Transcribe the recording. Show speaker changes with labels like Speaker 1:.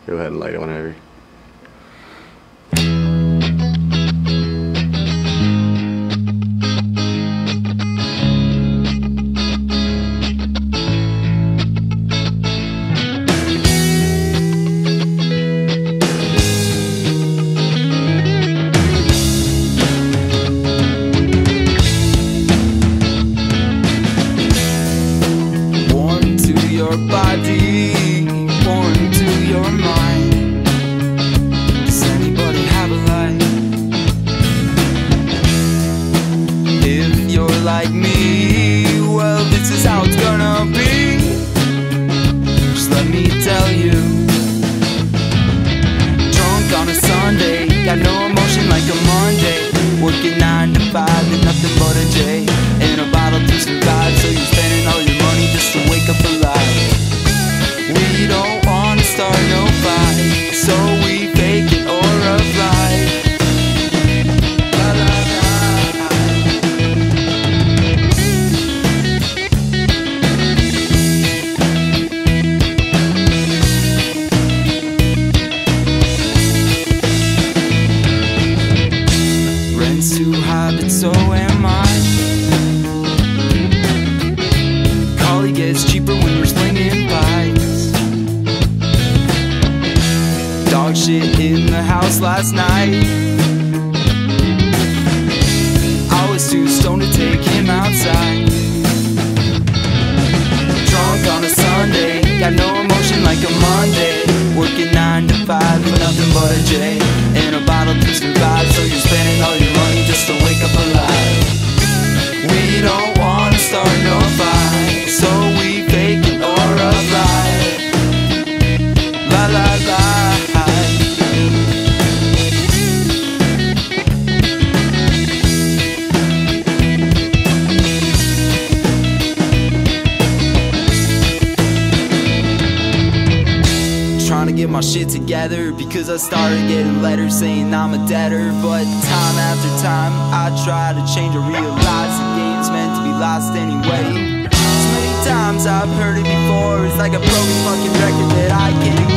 Speaker 1: Go ahead and light it whenever.
Speaker 2: Body, born to your mind. Does anybody have a light? If you're like me, well, this is how it's gonna be. Just let me tell you. Drunk on a Sunday, got no emotion like a Monday. Working 9 to 5 and nothing but a J and a bottle to survive. So you're spending all your money just to wake up alive. We don't wanna start no fight, so we fake it or apply. La la la. Rent's too high, but so am I. Collie gets cheaper when we're slinging pies. Dog shit in the house last night. I was too stoned to take him outside. Drunk on a Sunday, got no emotion like a Monday. Working 9 to 5 with nothing but a J and a bottle to survive. So you're spending all your money just to wake up alive. We don't wanna start no fight, so we fake it or apply. La la la. Trying to get my shit together because I started getting letters saying I'm a debtor. But time after time I try to change, I realize the game's meant to be lost anyway. So many times I've heard it before, it's like a broken fucking record that I can't